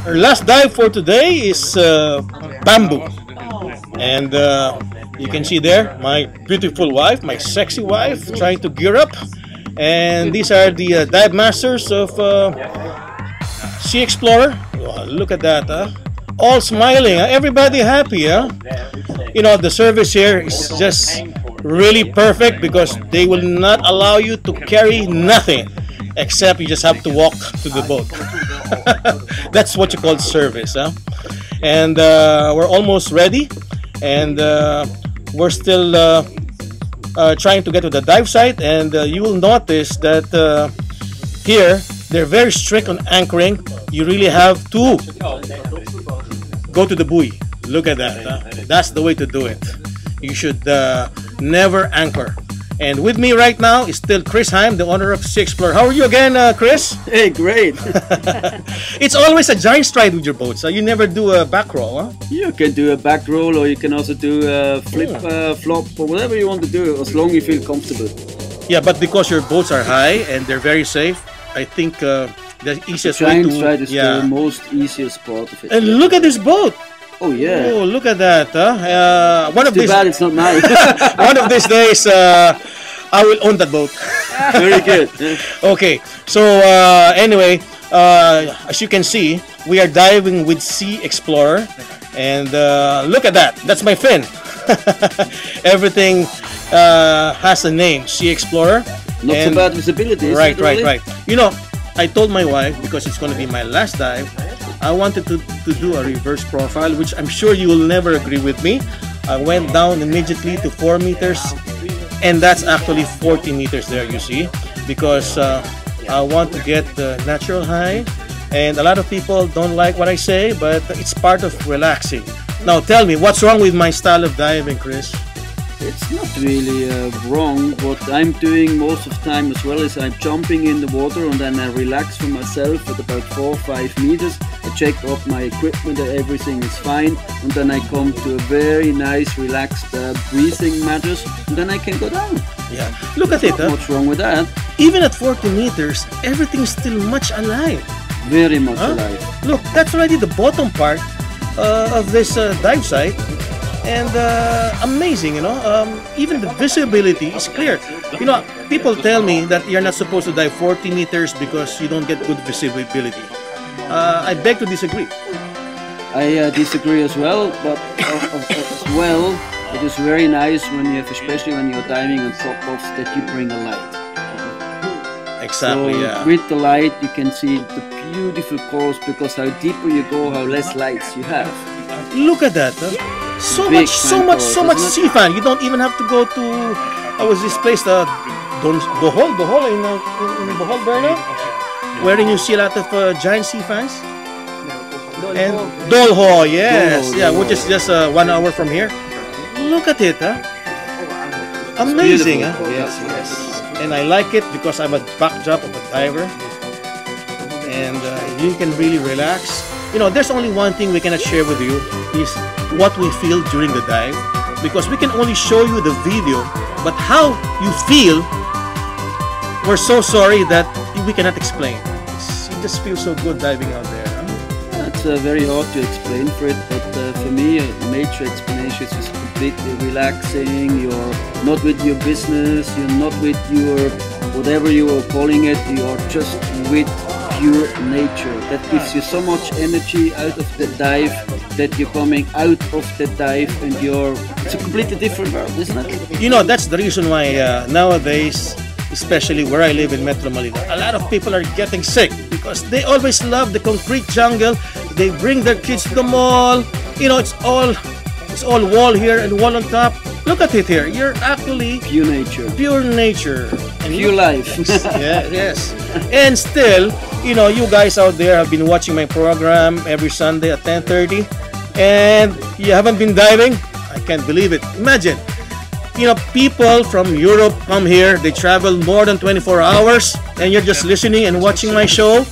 Our last dive for today is bamboo. And you can see there my beautiful wife, my sexy wife, trying to gear up. And these are the dive masters of Sea Explorer. Oh, look at that, all smiling, everybody happy. You know, the service here is just really perfect because they will not allow you to carry nothing except you just have to walk to the boat. That's what you call service. And we're almost ready, and we're still trying to get to the dive site. And you will notice that here they're very strict on anchoring. You really have to go to the buoy. Look at that. That's the way to do it. You should never anchor. And with me right now is still Chris Heim, the owner of Sea Explorer. How are you again, Chris? Hey, great. It's always a giant stride with your boat, so you never do a back roll, huh? You can do a back roll, or you can also do a flip, flop, or whatever you want to do, as long as you feel comfortable. Yeah, but because your boats are high and they're very safe, I think the easiest way to... Giant stride is the most easiest part of it. And look at this boat! Oh yeah! Oh, look at that! One of too these... bad it's not mine. One of these days, I will own that boat. Very good. Okay, so anyway, as you can see, we are diving with Sea Explorer, and look at that. That's my fin. Everything has a name, Sea Explorer. Not so bad visibility. Right. You know, I told my wife, because it's going to be my last dive, I wanted to do a reverse profile, which I'm sure you will never agree with me. I went down immediately to 4 meters, and that's actually 40 meters there, you see, because I want to get the natural high, and a lot of people don't like what I say, but it's part of relaxing. Now tell me, what's wrong with my style of diving, Chris? It's not really wrong. What I'm doing most of the time as well is I'm jumping in the water, and then I relax for myself at about 4 or 5 meters. I check up my equipment that everything is fine, and then I come to a very nice relaxed breathing matters, and then I can go down. Yeah, look at it. What's wrong with that? Even at 40 meters, everything's still much alive. Very much alive. Look, that's already the bottom part of this dive site. And amazing, you know, even the visibility is clear. You know, people tell me that you're not supposed to dive 40 meters because you don't get good visibility. I beg to disagree. I disagree as well, but as well, it is very nice when you have, especially when you're diving on drop-offs, that you bring a light. Exactly, so yeah. With the light, you can see the beautiful corals, because how deeper you go, how less lights you have. Look at that. So much sea fan. You don't even have to go to was this place, the Bohol in Bohol, Berna, wherein you see a lot of giant sea fans. And Dolho, yes, yeah, which is just 1 hour from here. Look at it, amazing, Yes. And I like it because I'm a backdrop of a diver, and you can really relax. You know, there's only one thing we cannot share with you, is what we feel during the dive, because we can only show you the video, but how you feel, we're so sorry that we cannot explain. It just feels so good diving out there. It's very hard to explain for it, but for me, a major explanation is completely relaxing. You're not with your business, you're not with your whatever you are calling it, you're just with pure nature. That gives you so much energy out of the dive, that you're coming out of the dive and it's a completely different world, isn't it? You know, that's the reason why nowadays, especially where I live in Metro Manila, a lot of people are getting sick because they always love the concrete jungle. They bring their kids to the mall. You know, it's all wall here and wall on top. Look at it here. You're actually pure nature. Pure nature. And pure life. Yeah, yes. And still, you know, you guys out there have been watching my program every Sunday at 10:30, and you haven't been diving? I can't believe it. Imagine, you know, people from Europe come here, they travel more than 24 hours, and you're just listening and watching my show.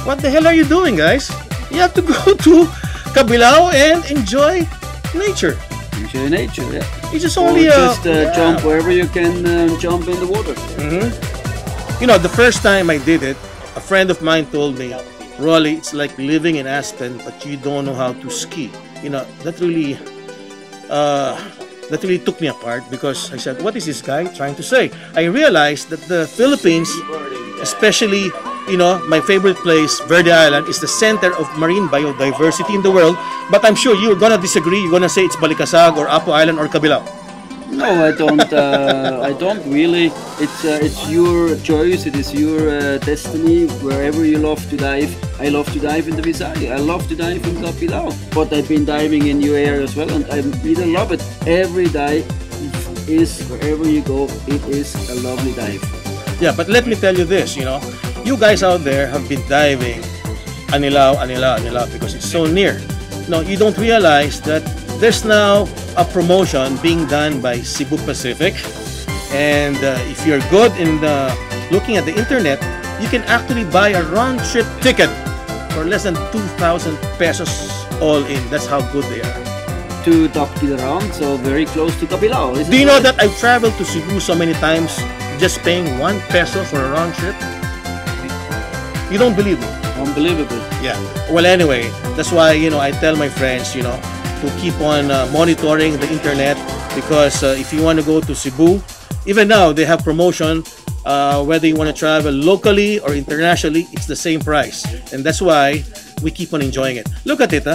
What the hell are you doing, guys? You have to go to Kabilao and enjoy nature. Enjoy nature, yeah. You just only jump wherever you can jump in the water. You know, the first time I did it, a friend of mine told me, Rolly, it's like living in Aspen, but you don't know how to ski. You know, that really took me apart, because I said, what is this guy trying to say? I realized that the Philippines, especially, you know, my favorite place, Verde Island, is the center of marine biodiversity in the world. But I'm sure you're gonna disagree. You're gonna say it's Balikasag or Apo Island or Cabilao. No, I don't. I don't really. It's your choice. It is your destiny. Wherever you love to dive, I love to dive in the Visayas. I love to dive in Capilao. But I've been diving in your area as well, and I either love it. Every dive is, wherever you go, it is a lovely dive. Yeah, but let me tell you this. You know, you guys out there have been diving Anilao, because it's so near. No, you don't realize that there's now a promotion being done by Cebu Pacific, and if you're good in looking at the internet, you can actually buy a round-trip ticket for less than 2,000 pesos all in. That's how good they are. To Tacloban, so very close to Capilao. Do you know that I've traveled to Cebu so many times just paying 1 peso for a round trip? You don't believe me? Unbelievable. Yeah. Well, anyway, that's why, you know, I tell my friends, you know, to keep on monitoring the internet, because if you want to go to Cebu, even now they have promotion, whether you want to travel locally or internationally, it's the same price, and that's why we keep on enjoying it. Look at it,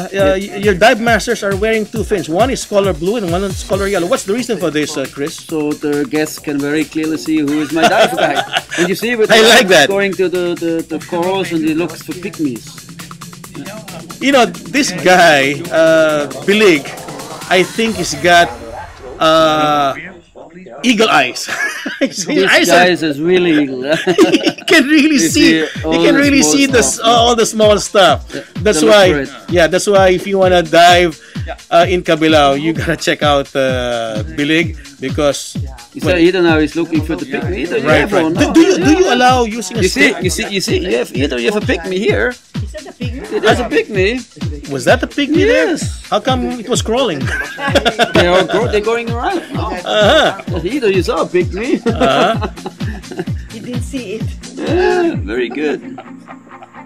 your dive masters are wearing 2 fins. One is color blue and one is color yellow. What's the reason for this, Chris? So the guests can very clearly see who is my dive guy. And you see, with I like that. Going to the corals, and he looks for pygmies. You know, this guy, Bilig, I think he's got eagle eyes. This guy is really eagle. He can really see. He can really see all the small stuff. That's why. Yeah, that's why if you wanna dive in Cabilao, you gotta check out Bilig, because. Either now he's looking for the pygmy. Right. Do you allow using a stick? You see. Either you have a pygmy here. It is a pygmy. Was that a pygmy yes. there? How come it was crawling? They're going around. Either you saw a pygmy. You didn't see it. Yeah, very good.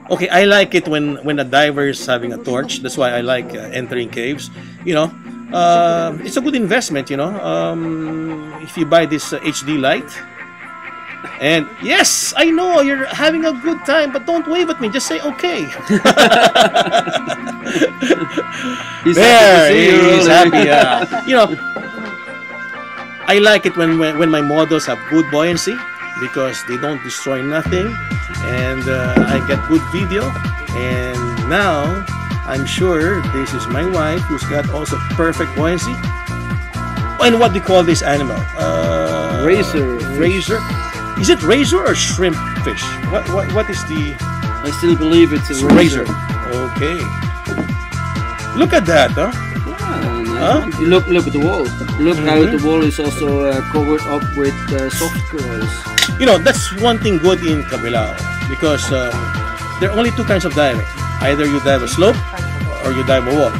Okay, I like it when a diver is having a torch. That's why I like entering caves. You know, it's a good investment. You know, if you buy this HD light. And yes, I know you're having a good time, but don't wave at me. Just say okay. He's happy. Yeah. You know, I like it when my models have good buoyancy, because they don't destroy nothing, and I get good video. And now I'm sure this is my wife, who's got also perfect buoyancy. And what do you call this animal? Razor. Razor. Is it razor or shrimp fish? What is the? I still believe it's a razor. Okay. Look at that, huh? Yeah, nice. Look at the wall. Look how the wall is also covered up with soft corals. You know, that's one thing good in Cabilao, because there are only 2 kinds of diving. Either you dive a slope or you dive a wall.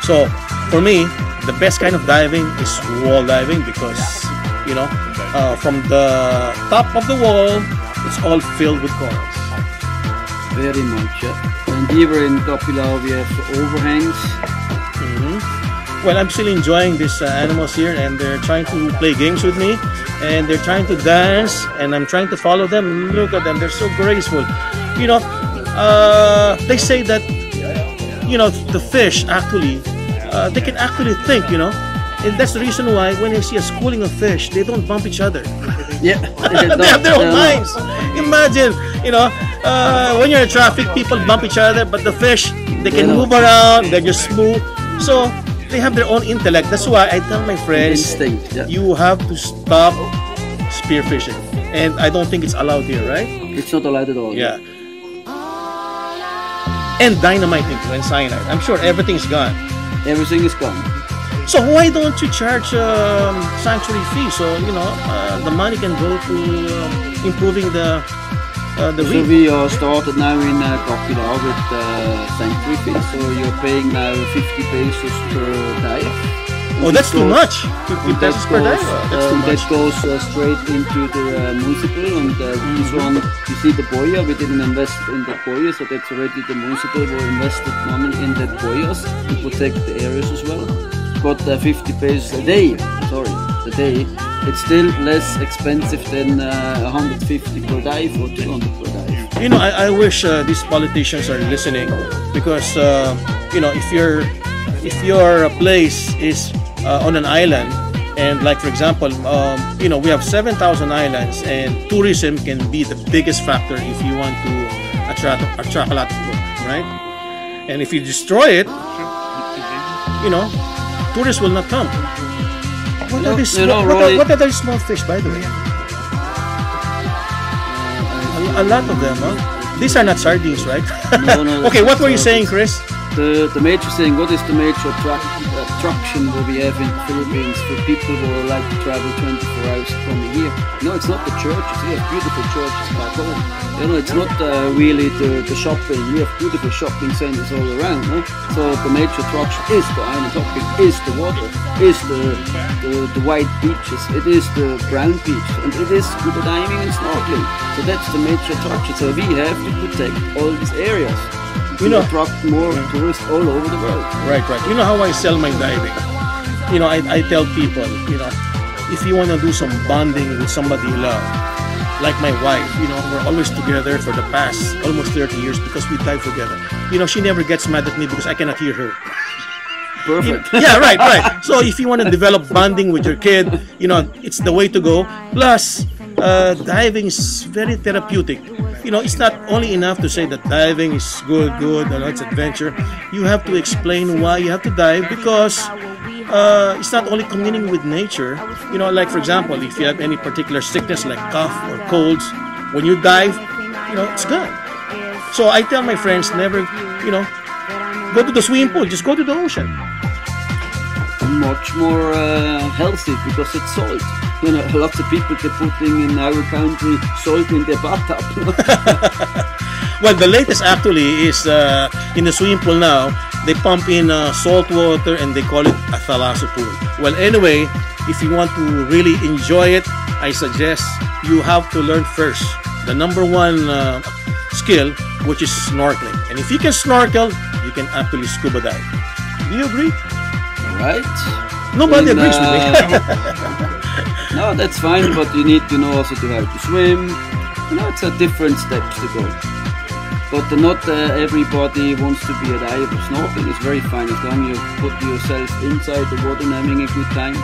So for me, the best kind of diving is wall diving, because you know, from the top of the wall, it's all filled with corals. Very much, yeah. And here in Capilao we have overhangs. Well, I'm still enjoying these animals here, and they're trying to play games with me, and they're trying to dance, and I'm trying to follow them. Look at them, they're so graceful. You know, they say that, you know, the fish actually, they can actually think, you know. And that's the reason why when you see a schooling of fish, they don't bump each other. Yeah, they have their own minds. Imagine, you know, when you're in traffic, people bump each other, but the fish, they can move around, they're just smooth. So they have their own intellect. That's why I tell my friends, you have to stop spearfishing. And I don't think it's allowed here, right? It's not allowed at all. Yeah. And dynamite and cyanide. I'm sure everything's gone. Everything is gone. So why don't you charge sanctuary fee? So you know the money can go to improving the reef. So we are started now in Capilao with sanctuary fee. So you're paying now 50 pesos per dive. Oh, that's too much. 50 And pesos per dive. That's too much. that goes straight into the municipal, and this one, you see the boya, we didn't invest in the boya, so that's already the municipal who invested money in the boyas to protect the areas as well. But 50 pesos a day, it's still less expensive than 150 per dive or 200 per dive. You know, I wish these politicians are listening, because you know, if your place is on an island, and like for example, you know, we have 7,000 islands, and tourism can be the biggest factor if you want to attract a lot of people, right? And if you destroy it, you know, tourists will not come. What are these? What are these small fish, by the way? A lot of them, huh? These are not sardines, right? No, okay, what were you saying, Chris? The major thing, what is the major attraction that we have in the Philippines for people who like to travel 24 hours from here? No, it's not the churches. We have beautiful churches back home. You know, it's not really the shopping. We have beautiful shopping centers all around. No? So the major attraction is the island hopping, is the water, is the white beaches, it is the brown beaches, and it is scuba diving and snorkeling. So that's the major attraction. So we have to protect all these areas. You know, attract more tourists all over the world. Right. You know how I sell my diving? You know, I tell people, you know, if you want to do some bonding with somebody you love, like my wife, you know, we're always together for the past almost 30 years because we dive together. You know, she never gets mad at me because I cannot hear her. Perfect. Yeah, right. So if you want to develop bonding with your kid, you know, it's the way to go. Plus, diving is very therapeutic. You know, it's not only enough to say that diving is good, it's adventure. You have to explain why you have to dive, because it's not only communing with nature. You know, like for example, if you have any particular sickness like cough or colds, when you dive, you know, it's good. So I tell my friends, never, you know, go to the swimming pool, just go to the ocean. Much more healthy because it's salt. You know, lots of people they're putting in our country salt in their bathtub. Well, the latest actually is in the swimming pool now. They pump in salt water and they call it a thalassophil pool. Well, anyway, if you want to really enjoy it, I suggest you have to learn first the number one skill, which is snorkeling. And if you can snorkel, you can actually scuba dive. Do you agree? Right. Nobody agrees with me. No, that's fine, but you need to know also to how to swim. You know, it's a different steps to go. But not everybody wants to be a diver. Snorkeling is very fine as long as you put yourself inside the water and having a good time.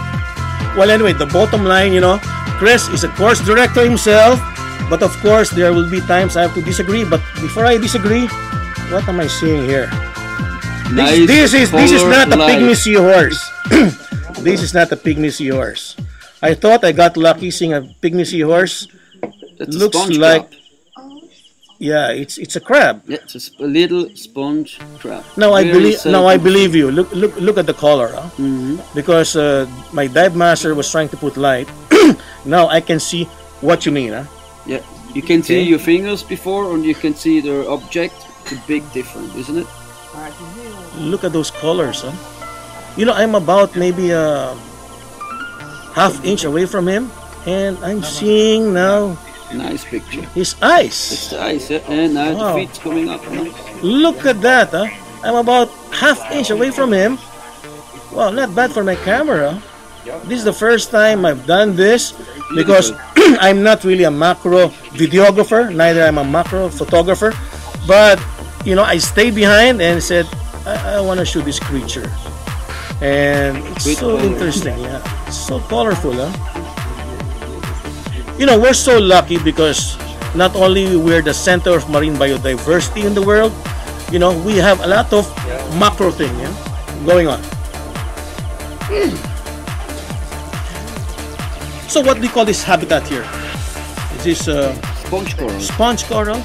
Well, anyway, the bottom line, you know, Chris is a course director himself, but of course there will be times I have to disagree. But before I disagree, what am I seeing here? Nice this is not a pygmy seahorse. This is not a pygmy seahorse. I thought I got lucky seeing a pygmy seahorse. That's looks a sponge like crab. Yeah, it's a crab. Yeah, it's a little sponge crab. Now I believe you. Look at the color, huh? Because my dive master was trying to put light. Now I can see what you mean, huh? Yeah, you can see your fingers before, and you can see the object. It's a big difference, isn't it? Look at those colors, huh? You know, I'm about maybe a half-inch away from him, and I'm seeing now Nice picture. his eyes. It's the eyes, yeah? And now Wow. the feet's coming up. No? Look at that, huh? I'm about half-inch away from him. Well, not bad for my camera. This is the first time I've done this because I'm not really a macro videographer, neither I'm a macro photographer. But, you know, I stayed behind and said, I want to shoot this creature. And it's so interesting, yeah. It's so colorful, huh? You know, we're so lucky because not only we're the center of marine biodiversity in the world, you know, we have a lot of macro thing, yeah, going on. So what do we call this habitat here? Is this Sponge coral. sponge coral?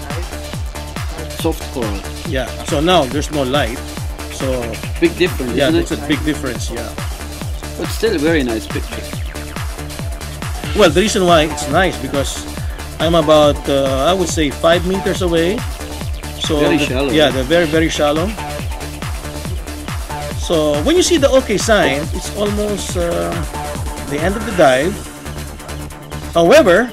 Soft coral. Yeah. So now there's no light. So Big difference, yeah, isn't that's it? a big difference. Yeah. But still a very nice picture. Well, the reason why it's nice because I'm about I would say 5 meters away. So Very shallow. Yeah, they're very shallow. So when you see the OK sign, it's almost the end of the dive. However,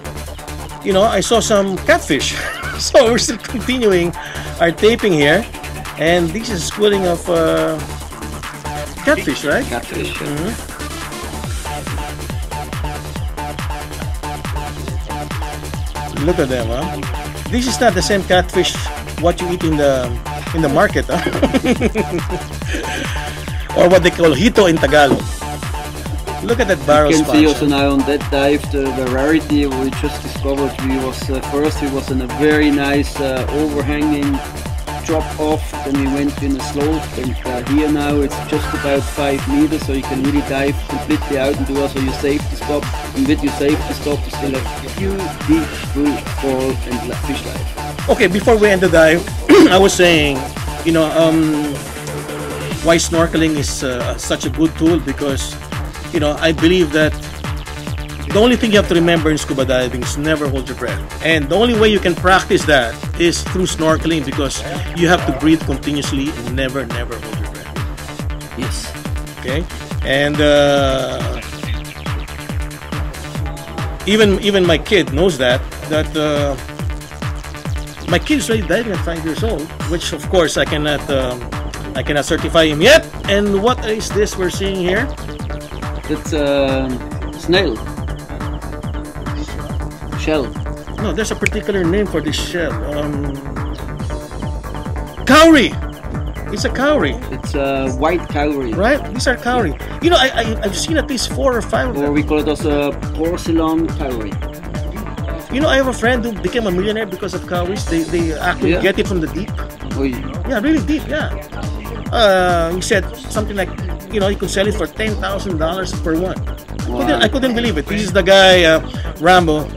you know, I saw some catfish. So we're still continuing our taping here. And this is schooling of catfish, right? Catfish. Look at them, huh? This is not the same catfish what you eat in the market, huh? Or what they call hito in Tagalog. Look at that barrel You can sponge. see also now on that dive the rarity we just discovered. We was first we was in a very nice overhanging drop off, then we went in a slope, and here now it's just about 5 meters, so you can really dive completely out and do also your safety stop, and with your safety stop you still have a few deep full fall and fish life. Okay, before we end the dive, I was saying, you know, why snorkeling is such a good tool, because, you know, I believe that the only thing you have to remember in scuba diving is never hold your breath. And the only way you can practice that is through snorkeling, because you have to breathe continuously and never hold your breath. Yes. Okay? And even my kid knows that my kid is already diving at 5 years old, which of course I cannot certify him yet. And what is this we're seeing here? That's snail. Shell. No, there's a particular name for this shell. Cowrie. It's a cowrie. It's a white cowrie. Right? These are cowrie. You know, I've seen at least 4 or 5 of Or them. we call it also porcelain cowrie. You know, I have a friend who became a millionaire because of cowries. They actually get it from the deep. Oh, Yeah, really deep, yeah. He said something like, you know, he could sell it for $10,000 per one. Wow. I couldn't believe it. This is the guy, Rambo,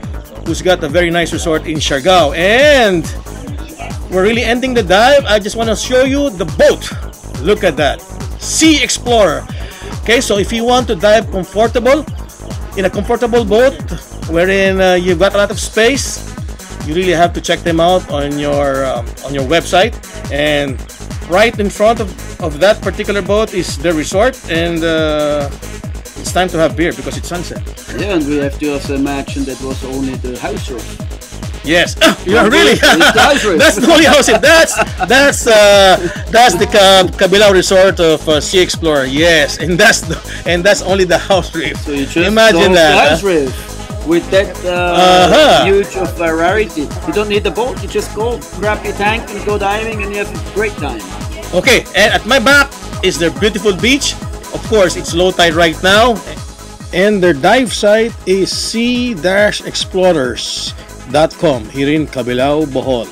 who's got a very nice resort in Siargao. And we're really ending the dive. I just want to show you the boat. Look at that. Sea Explorer. Okay, so if you want to dive comfortable, in a comfortable boat, wherein you've got a lot of space, you really have to check them out on your website. And right in front of that particular boat is the resort, and it's time to have beer because it's sunset. Yeah, and we have to also imagine that was only the house roof. Yes, yeah, really. It's the house roof. That's the only house. That's the Kabilao Resort of Sea Explorer. Yes, and that's only the house reef. So you just imagine go that. the house roof with that huge of variety. You don't need the boat. You just go grab your tank and go diving, and you have a great time. Okay, and at my back is their beautiful beach. Of course, it's low tide right now, and their dive site is sea-explorers.com here in Kabilao, Bohol.